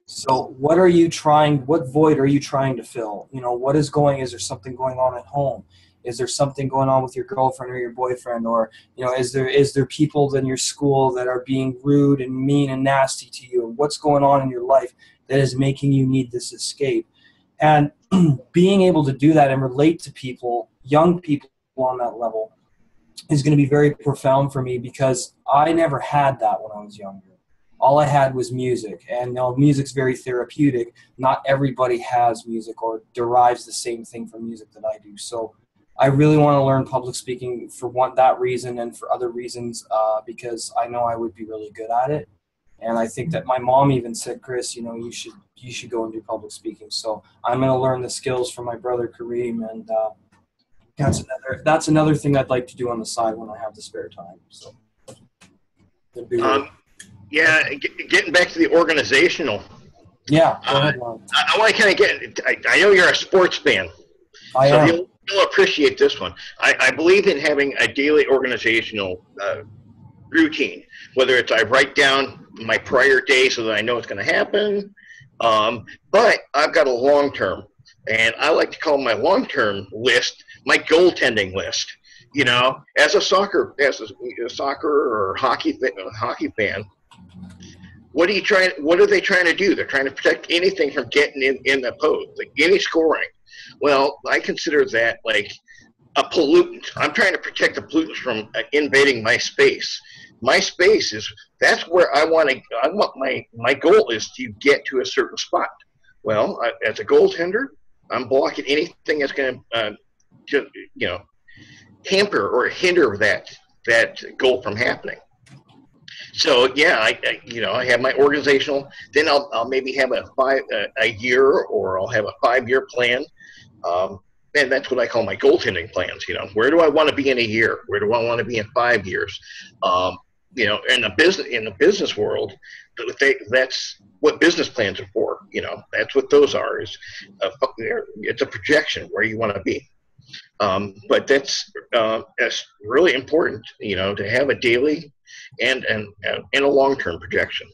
So what void are you trying to fill? You know, is there something going on at home? Is there something going on with your girlfriend or your boyfriend? Or, you know, is there people in your school that are being rude and mean and nasty to you? What's going on in your life that is making you need this escape? And being able to do that and relate to people, young people on that level, is going to be very profound for me because I never had that when I was younger. All I had was music, and now music's very therapeutic. Not everybody has music or derives the same thing from music that I do. So I really want to learn public speaking for that reason and for other reasons because I know I would be really good at it. And I think that my mom even said, Chris, you know, you should go and do public speaking. So I'm going to learn the skills from my brother Kareem, and that's another thing I'd like to do on the side when I have the spare time. So. Yeah, getting back to the organizational. Yeah, go ahead, I want to kind of get. I know you're a sports fan. I am. You'll appreciate this one. I believe in having a daily organizational routine. Whether it's I write down my prior day so that I know it's going to happen, but I've got a long term, and I like to call my long term list my goaltending list. You know, as a soccer or hockey fan. What are they trying to do? They're trying to protect anything from getting in the post, like any scoring. Well, I consider that like a pollutant. I'm trying to protect the pollutants from invading my space. My space that's where I want my goal is to get to a certain spot. Well, as a goaltender, I'm blocking anything that's going to, hamper or hinder that goal from happening. So yeah, I have my organizational. Then I'll maybe have a year, or I'll have a 5-year plan. And that's what I call my goaltending plans. Where do I want to be in a year? Where do I want to be in 5 years? In the business world, that's what business plans are for. That's what those are. It's a projection where you want to be. But that's really important, to have a daily and a long-term projection.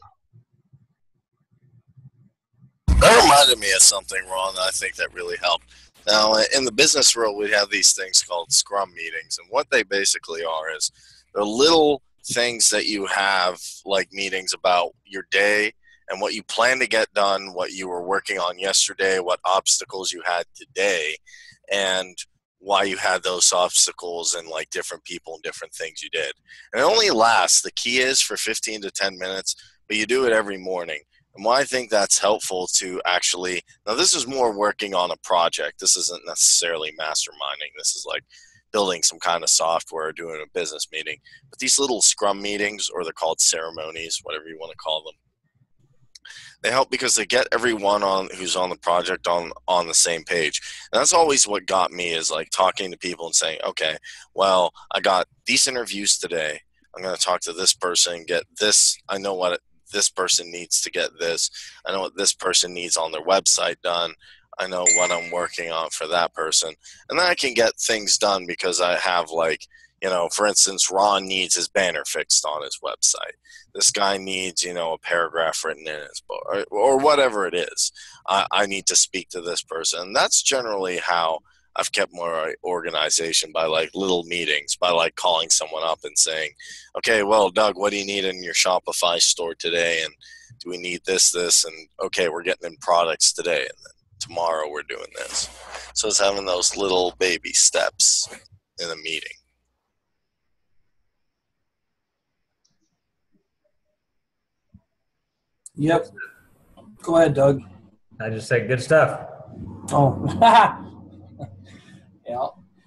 That reminded me of something, Ron, that I think that really helped. Now, in the business world, we have these things called Scrum meetings, and what they basically are is they're little things that you have, like meetings about your day and what you plan to get done, what you were working on yesterday, what obstacles you had today, and why you had those obstacles, and like different people and different things you did. And it only lasts, the key is for 15 to 10 minutes, but you do it every morning. And why I think that's helpful to actually, now this is more working on a project. This isn't necessarily masterminding. This is like building some kind of software or doing a business meeting. But these little Scrum meetings, or they're called ceremonies, whatever you want to call them, they help because they get everyone who's on the project on the same page. And that's always what got me, is like talking to people and saying, okay, well, I got these interviews today. I'm going to talk to this person, get this. I know what this person needs to get this. I know what this person needs on their website done. I know what I'm working on for that person. And then I can get things done because I have, like, for instance, Ron needs his banner fixed on his website. This guy needs, a paragraph written in his book, or whatever it is. I need to speak to this person. And that's generally how I've kept more organization, by like little meetings, by like calling someone up and saying, okay, well, Doug, what do you need in your Shopify store today? And do we need this, and okay, we're getting in products today, and then tomorrow we're doing this. So it's having those little baby steps in a meeting. Yep. Go ahead, Doug. I just say good stuff. Oh,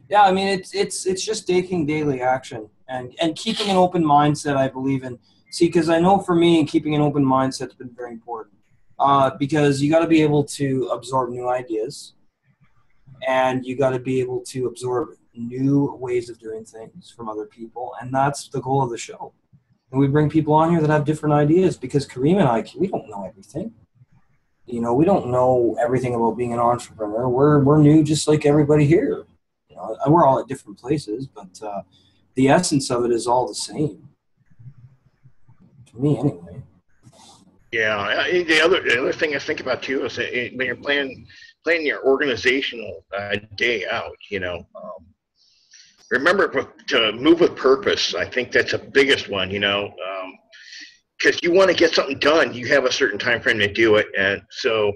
yeah. I mean, it's just taking daily action and keeping an open mindset, I believe in. See, because I know for me, keeping an open mindset has been very important. Because you got to be able to absorb new ideas, and you got to be able to absorb new ways of doing things from other people, and that's the goal of the show. And we bring people on here that have different ideas, because Kareem and I, we don't know everything. We don't know everything about being an entrepreneur. We're new, just like everybody here. We're all at different places, but the essence of it is all the same. To me, anyway. Yeah, the other thing I think about too is that when you're planning your organizational day out, remember to move with purpose. I think that's the biggest one, because you want to get something done. You have a certain time frame to do it, and so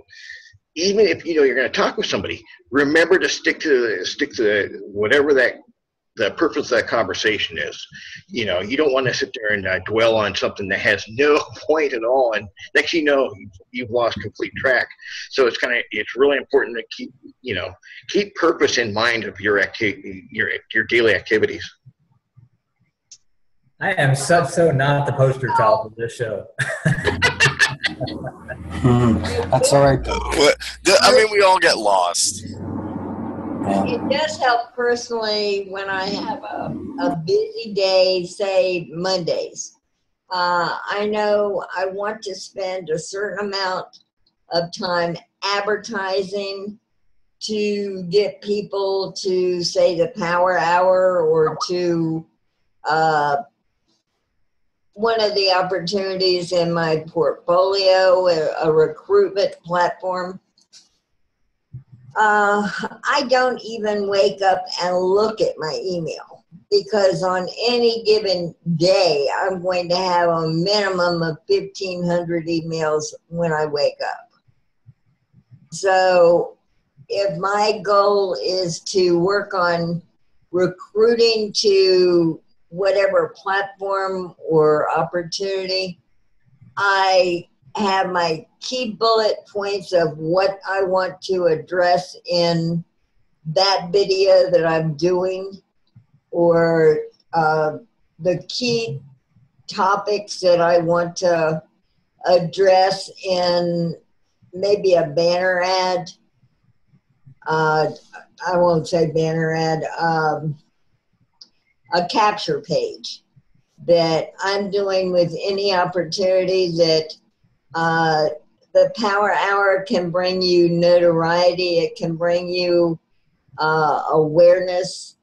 even if you're going to talk with somebody, remember to stick to whatever the purpose of that conversation is. You don't want to sit there and dwell on something that has no point at all, and next you've lost complete track. So it's really important to keep purpose in mind of your daily activities. I am so not the poster child for this show. That's all right. I mean, we all get lost. It does help personally when I have a busy day, say Mondays. I know I want to spend a certain amount of time advertising to get people to, say, the Power Hour, or to one of the opportunities in my portfolio, a recruitment platform. I don't even wake up and look at my email, because on any given day, I'm going to have a minimum of 1,500 emails when I wake up. So if my goal is to work on recruiting to whatever platform or opportunity, I have my key bullet points of what I want to address in that video that I'm doing, or the key topics that I want to address in maybe a banner ad. I won't say banner ad, a capture page that I'm doing with any opportunity that the Power Hour can bring you notoriety. It can bring you awareness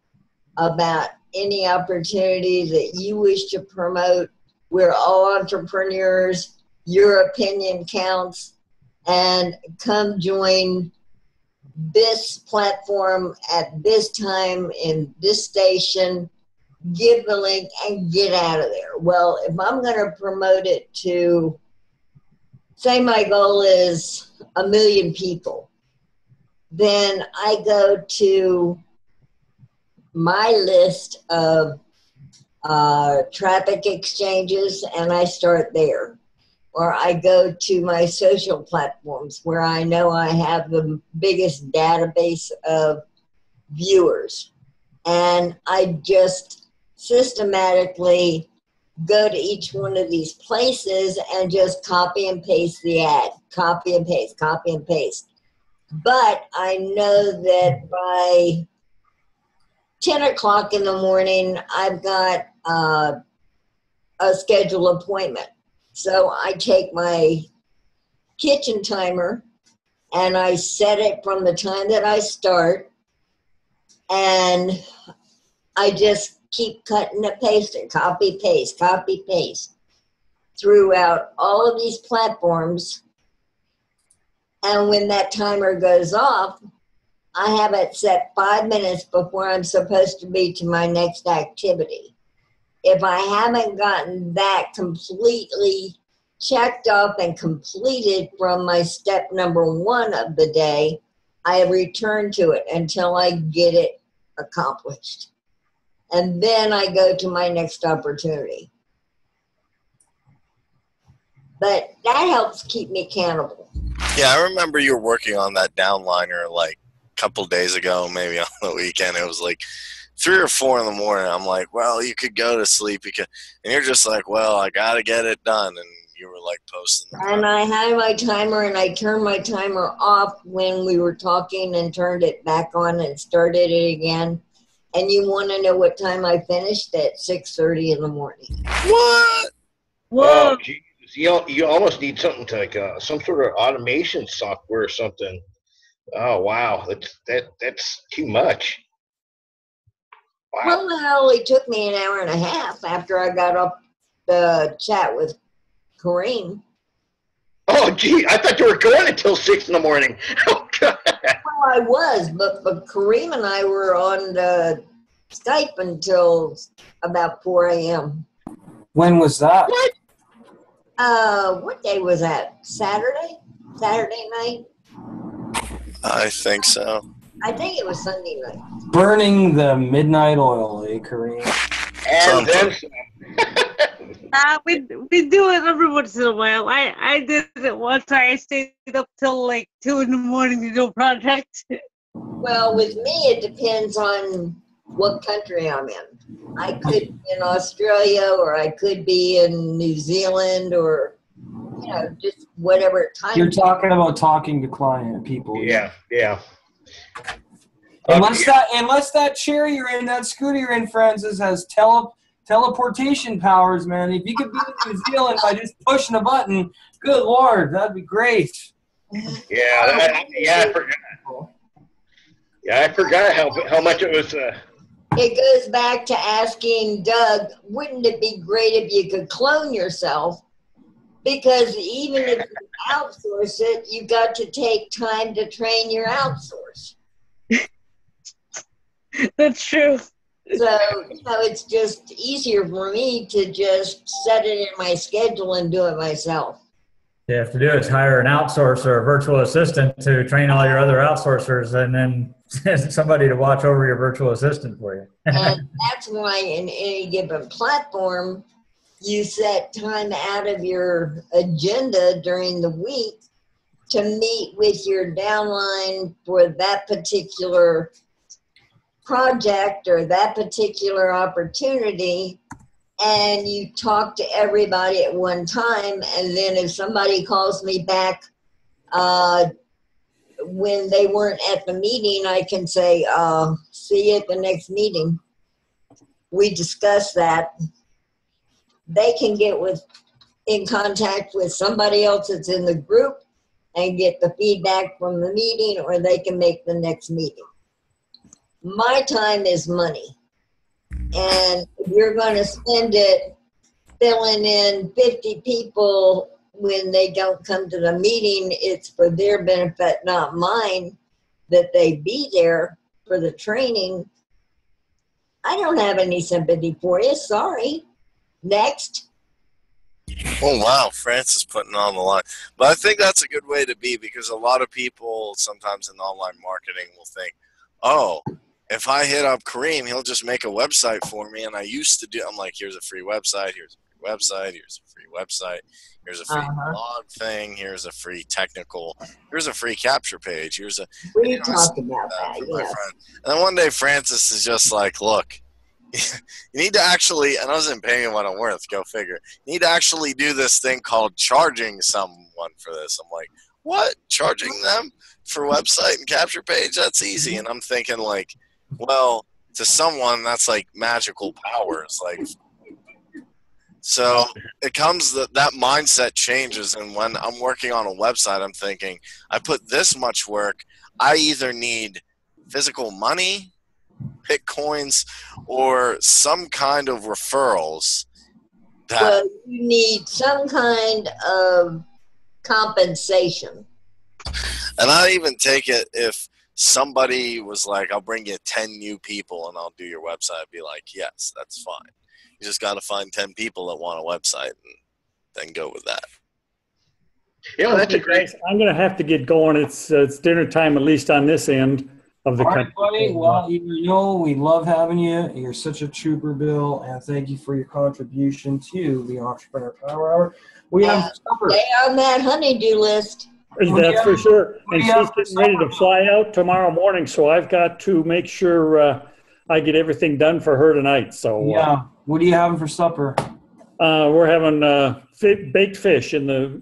about any opportunity that you wish to promote. We're all entrepreneurs. Your opinion counts. And come join this platform at this time in this station. Give the link and get out of there. Well, if I'm going to promote it to, say my goal is 1 million people, then I go to my list of traffic exchanges and I start there. Or I go to my social platforms where I know I have the biggest database of viewers. And I just systematically go to each one of these places and just copy and paste the ad. Copy and paste, copy and paste. But I know that by 10 o'clock in the morning, I've got a scheduled appointment. So I take my kitchen timer and I set it from the time that I start, and I just keep cutting and pasting, copy, paste, throughout all of these platforms. And when that timer goes off, I have it set 5 minutes before I'm supposed to be to my next activity. If I haven't gotten that completely checked off and completed from my step number 1 of the day, I return to it until I get it accomplished. And then I go to my next opportunity. But that helps keep me accountable. Yeah, I remember you were working on that downliner like a couple days ago, maybe on the weekend. It was like 3 or 4 in the morning. I'm like, well, you could go to sleep. And you're just like, well, I got to get it done. And you were like posting. And I had my timer, and I turned my timer off when we were talking and turned it back on and started it again. And you want to know what time I finished? At 6:30 in the morning. What? Whoa. Oh, geez. You almost need something to like some sort of automation software or something. Oh, wow. That's too much. Wow. Well, it only took me an hour and a half after I got off the chat with Kareem. Oh, gee, I thought you were going until 6 in the morning. Oh, God. Well, I was, but Kareem and I were on the Skype until about 4 a.m. When was that? What? What day was that? Saturday? Saturday night? I think so. I think it was Sunday night. Burning the midnight oil, eh, Kareem? And then We do it every once in a while. I did it once. I stayed up till like 2 in the morning to do a project. Well, with me, it depends on what country I'm in. I could be in Australia, or I could be in New Zealand, or, you know, just whatever time. You're talking about talking to client people. yeah. Unless that chair you're in, that scooter you're in, Francis, has teleportation powers, man. If you could be in New Zealand by just pushing a button, good Lord, that'd be great. I forgot. Yeah, I forgot how much it was. It goes back to asking Doug, wouldn't it be great if you could clone yourself? Because even if you outsource it, you got to take time to train your outsource. That's true. So, you know, it's just easier for me to just set it in my schedule and do it myself. You have to do is hire an outsourcer, a virtual assistant to train all your other outsourcers, and then somebody to watch over your virtual assistant for you. And that's why in any given platform, you set time out of your agenda during the week to meet with your downline for that particular project or that particular opportunity, and you talk to everybody at one time. And then if somebody calls me back when they weren't at the meeting, I can say, see you at the next meeting. We discuss that. They can get in contact with somebody else that's in the group and get the feedback from the meeting, or they can make the next meeting. My time is money. And if you're going to spend it filling in 50 people when they don't come to the meeting, it's for their benefit, not mine, that they be there for the training. I don't have any sympathy for you. Sorry. Next. Oh, wow. Francis putting on the line. But I think that's a good way to be, because a lot of people sometimes in online marketing will think, oh, if I hit up Kareem, he'll just make a website for me. And I used to do, I'm like, here's a free website, here's a free website, here's a free website, here's a free blog thing, here's a free technical, here's a free capture page, here's a... We talked about that, yes. And then one day Francis is just like, look, you need to actually, and I wasn't paying what I'm worth, go figure, you need to actually do this thing called charging someone for this. I'm like, what? Charging them for website and capture page? That's easy. And I'm thinking like, well, to someone that's like magical powers, like, so it comes that mindset changes. And when I'm working on a website, I'm thinking, I put this much work, I either need physical money, Bitcoins, or some kind of referrals. Well, you need some kind of compensation. And I even take it if somebody was like, I'll bring you 10 new people and I'll do your website. I'd be like, yes, that's fine. You just got to find 10 people that want a website and then go with that. Yeah, that's a great. I'm going to have to get going. It's dinner time, at least on this end of the country. All right, buddy. Well, you know, we love having you. You're such a trooper, Bill, and thank you for your contribution to the Entrepreneur Power Hour. We have supper. Stay on that honey-do list. That's for sure. And she's getting ready to fly out tomorrow morning, so I've got to make sure I get everything done for her tonight. So yeah, what are you having for supper? We're having baked fish in the.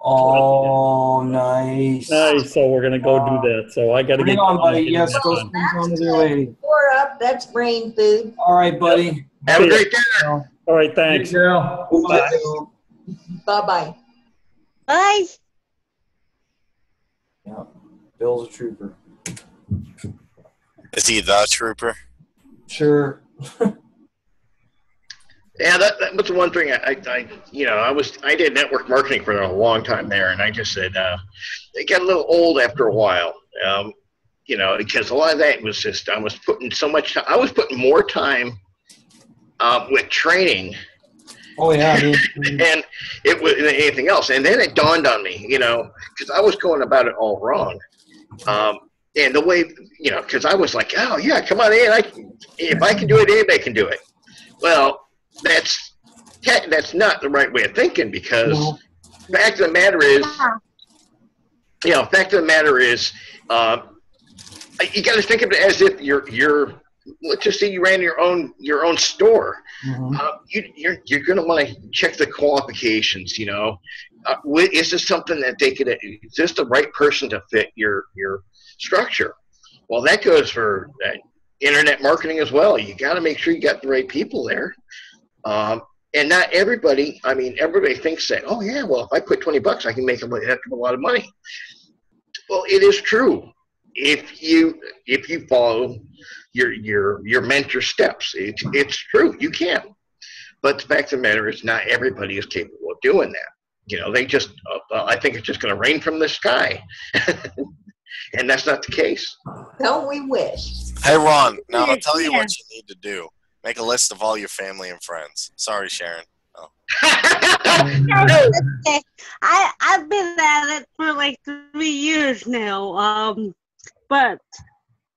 Oh, nice. Nice. So we're gonna go do that. So I got to get on, buddy. Yes, go spend time with your lady. Pour up. That's brain food. All right, buddy. Have a great dinner. All right, thanks. Bye. Bye-bye. Bye. Yeah, Bill's a trooper. Is he the trooper? Sure. Yeah, that was the one thing I did network marketing for a long time there, and I just said it got a little old after a while, because a lot of that was just I was putting more time with training. Oh yeah, and it was anything else, and then it dawned on me, because I was going about it all wrong, and the way, because I was like, oh yeah, come on in, if I can do it, anybody can do it. Well, that's not the right way of thinking, because fact of the matter is, you got to think of it as if you're let's just say you ran your own store. You're going to want to check the qualifications. Is this something that is this the right person to fit your structure? Well, that goes for internet marketing as well. You got to make sure you got the right people there. And not everybody, everybody thinks that, oh yeah, well, if I put $20, I can make a lot of money. Well, it is true. If you follow your mentor steps, it's true. You can. But the fact of the matter is not everybody is capable of doing that. They just, I think it's just going to rain from the sky. And that's not the case. Don't we wish? Hey, Ron, now I'll tell you what you need to do. Make a list of all your family and friends. Sorry, Sharon. Oh. Okay. I've been at it for like 3 years now. But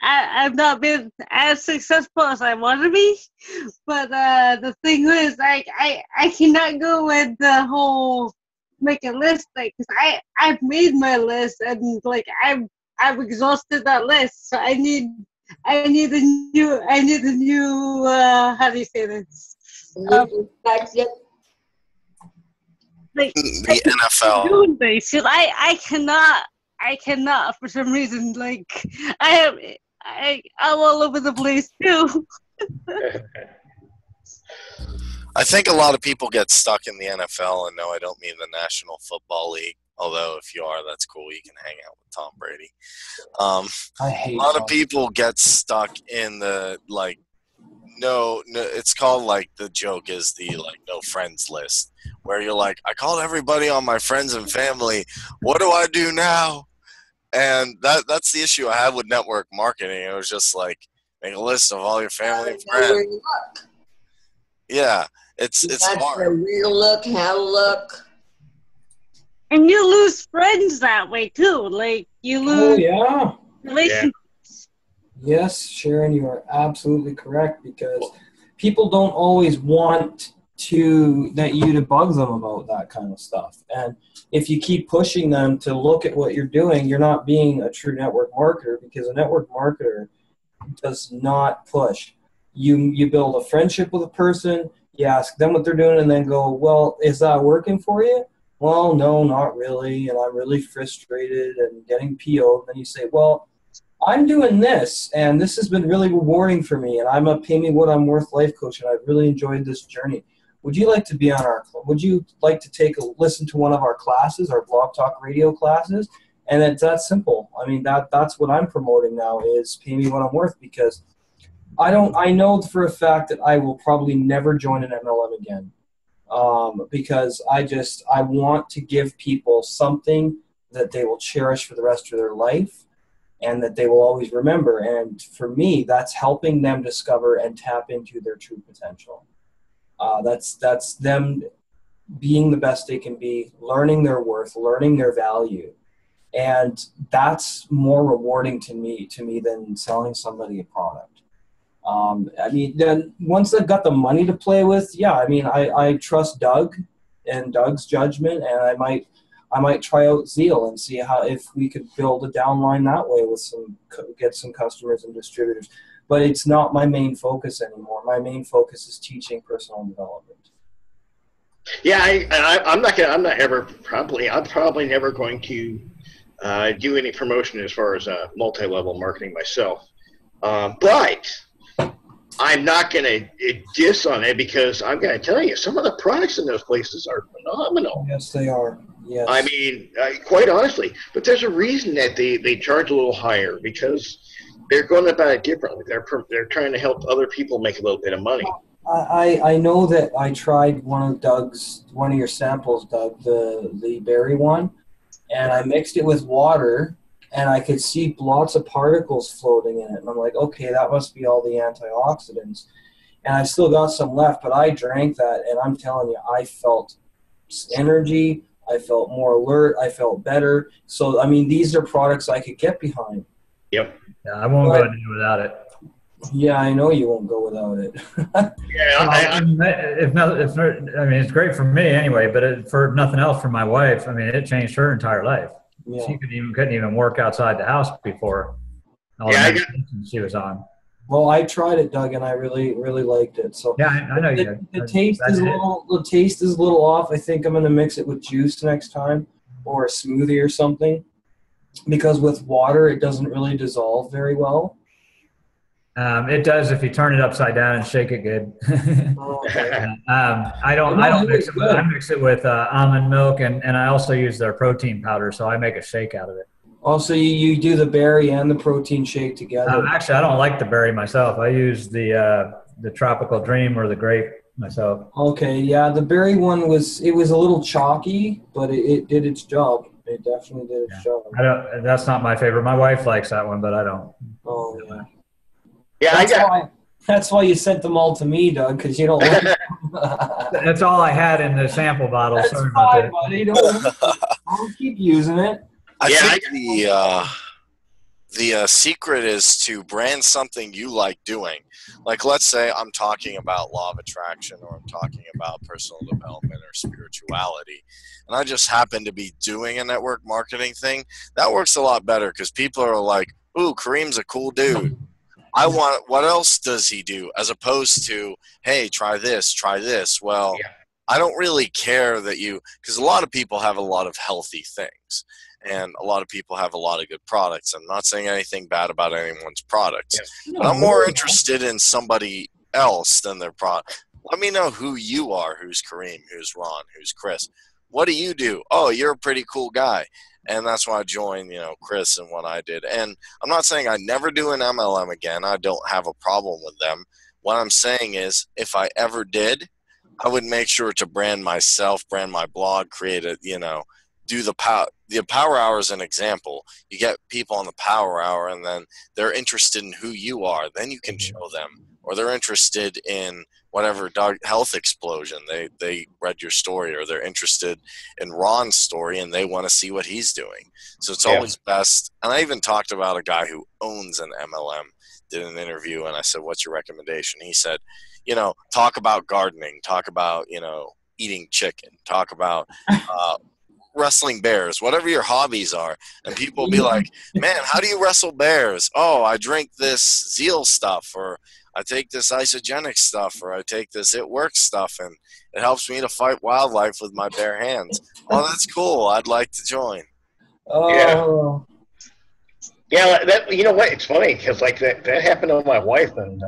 I've not been as successful as I want to be, but the thing is, I cannot go with the whole make a list thing, because I've made my list, and like I've exhausted that list, so I need a new how do you say this? Like The NFL. doing this, 'cause I cannot for some reason, like I'm all over the place too. I think a lot of people get stuck in the NFL, and no, I don't mean the National Football League. Although if you are, that's cool. You can hang out with Tom Brady. I hate A lot of Tom. people get stuck in the like, no. It's called like the joke is the like no friends list, where you're like, I called everybody on my friends and family. What do I do now? And that's the issue I had with network marketing. It was just like make a list of all your family and friends. Yeah, it's That's hard. the real look, how to look. And you lose friends that way too. Like you Oh lose yeah. relationships. Yes, Sharon, you are absolutely correct, because people don't always want you to bug them about that kind of stuff. And if you keep pushing them to look at what you're doing, you're not being a true network marketer, because a network marketer does not push. You build a friendship with a person, you ask them what they're doing, and then go, well, is that working for you? Well, no, not really, and I'm really frustrated and getting PO'd. Then you say, well, I'm doing this, and this has been really rewarding for me, and I'm a pay me what I'm worth life coach, and I've really enjoyed this journey. Would you like to be on our? Would you like to listen to one of our classes, our Blog Talk Radio classes? And it's that simple. I mean, that's what I'm promoting now, is pay me what I'm worth, because I know for a fact that I will probably never join an MLM again, because I want to give people something that they will cherish for the rest of their life, and that they will always remember. And for me, that's helping them discover and tap into their true potential. That's them being the best they can be, learning their worth, learning their value. And that's more rewarding to me than selling somebody a product. I mean, then once they've got the money to play with, yeah, I mean, I trust Doug and Doug's judgment, and I might try out Zeal and see if we could build a downline that way with get some customers and distributors. But it's not my main focus anymore. My main focus is teaching personal development. Yeah, I'm probably never going to do any promotion as far as multi-level marketing myself. But I'm not going to diss on it, because I'm going to tell you, some of the products in those places are phenomenal. Yes, they are. Yes. I mean, quite honestly. But there's a reason that they charge a little higher, because they're going about it differently. They're trying to help other people make a little bit of money. I know that I tried one of your samples, Doug, the berry one, and I mixed it with water, and I could see lots of particles floating in it. And I'm like, okay, that must be all the antioxidants. And I still got some left, but I drank that, and I'm telling you, I felt energy. I felt more alert. I felt better. So, I mean, these are products I could get behind. Yep. Yeah, I won't go without it. Yeah, I know you won't go without it. Yeah, I mean, it's great for me anyway, but for nothing else, for my wife, I mean, it changed her entire life. Yeah. She couldn't even work outside the house before all the medications she was on. Well, I tried it, Doug, and I really, really liked it. So yeah, I know you did. The taste is a little off. I think I'm going to mix it with juice next time, or a smoothie or something, because with water it doesn't really dissolve very well. It does if you turn it upside down and shake it good. Okay. I don't mix it with. I mix it with almond milk, and I also use their protein powder, so I make a shake out of it. Also, you do the berry and the protein shake together. Actually, I don't like the berry myself. I use the Tropical Dream or the grape myself. Okay, yeah, the berry one was a little chalky, but it did its job. It definitely did its job. That's not my favorite. My wife likes that one, but I don't. Oh yeah. Yeah, that's why you sent them all to me, Doug, because you don't like them. That's all I had in the sample bottle. That's Sorry fine, about buddy. I'll keep using it. I think the secret is to brand something you like doing. Like, let's say I'm talking about law of attraction, or I'm talking about personal development or spirituality, and I just happen to be doing a network marketing thing. That works a lot better because people are like, ooh, Kareem's a cool dude. I want, what else does he do? As opposed to, hey, try this, try this. Well, I don't really care that you, because a lot of people have a lot of healthy things, and a lot of people have a lot of good products. I'm not saying anything bad about anyone's products, but I'm more interested in somebody else than their product. Let me know who you are, who's Kareem, who's Ron, who's Chris. What do you do? Oh, you're a pretty cool guy. And that's why I joined, Chris and what I did. And I'm not saying I never do an MLM again. I don't have a problem with them. What I'm saying is, if I ever did, I would make sure to brand myself, brand my blog, create a, do the power hour is an example. You get people on the power hour, and then they're interested in who you are. Then you can show them, or they're interested in whatever health explosion. They read your story, or they're interested in Ron's story and they want to see what he's doing. So it's always best. And I even talked about a guy who owns an MLM, did an interview, and I said, what's your recommendation? He said, talk about gardening, talk about, eating chicken, talk about, wrestling bears, whatever your hobbies are. And people will be like, man, how do you wrestle bears? Oh, I drink this Zeal stuff, or I take this isogenic stuff, or I take this It Works stuff, and it helps me to fight wildlife with my bare hands. Oh, that's cool. I'd like to join. Oh. Yeah, that, you know what? It's funny because like that happened to my wife, and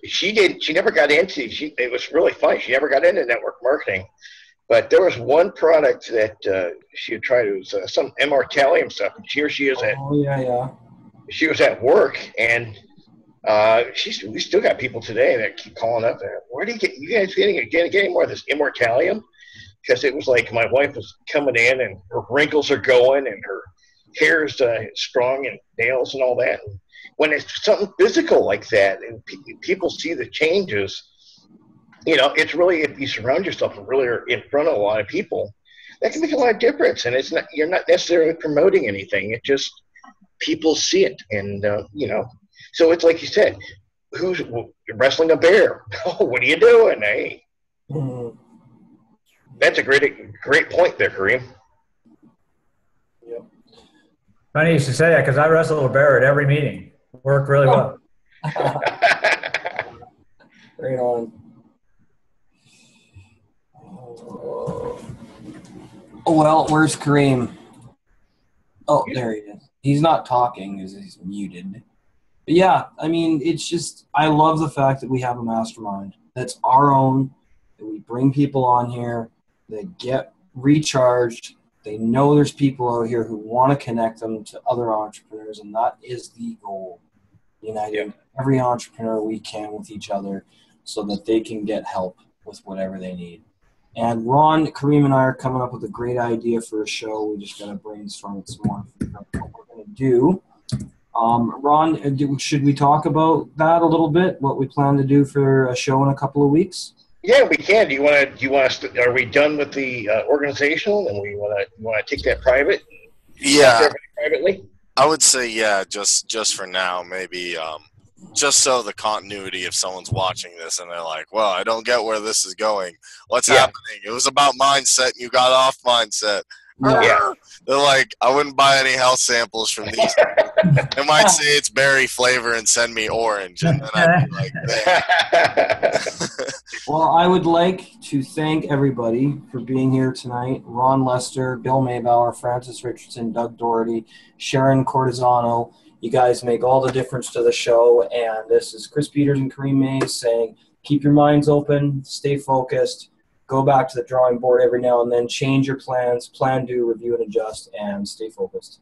she never got into, it was really funny. She never got into network marketing. But there was one product that she had tried. It was some immortalium stuff. And here she is she was at work, and we still got people today that keep calling up. Where do you guys getting more of this immortalium? Because it was like my wife was coming in, and her wrinkles are going, and her hair's strong, and nails and all that. And when it's something physical like that, and people see the changes. It's really, if you surround yourself and really are in front of a lot of people, that can make a lot of difference. And you're not necessarily promoting anything. It just, people see it. And, so it's like you said, who's wrestling a bear? Oh, what are you doing? Hey, that's a great point there, Kareem. Yep. Funny you should say that, because I wrestle a bear at every meeting. Worked really well. Right on. Well, where's Kareem? Oh, there he is. He's not talking because he's muted. But yeah, I mean, it's just, I love the fact that we have a mastermind that's our own, that we bring people on here, that get recharged. They know there's people out here who want to connect them to other entrepreneurs, and that is the goal. Uniting every entrepreneur we can with each other so that they can get help with whatever they need. And Ron, Kareem, and I are coming up with a great idea for a show. We just got to brainstorm it some more and figure out what we're going to do. Ron, should we talk about that a little bit? What we plan to do for a show in a couple of weeks? Yeah, we can. Do you want us to, are we done with the organizational, and you want to take that private? Yeah. Privately? I would say, just for now, maybe, just so the continuity, if someone's watching this and they're like, well, I don't get where this is going. What's happening? It was about mindset, and you got off mindset. Yeah. They're like, I wouldn't buy any health samples from these. They might say it's berry flavor and send me orange, and then I'd be like, Well, I would like to thank everybody for being here tonight. Ron Lester, Bill Maybauer, Francis Richardson, Doug Doherty, Sharon Cortisano. You guys make all the difference to the show. And this is Chris Peters and Kareem Mays saying, keep your minds open, stay focused, go back to the drawing board every now and then, change your plans, plan, do, review, and adjust, and stay focused.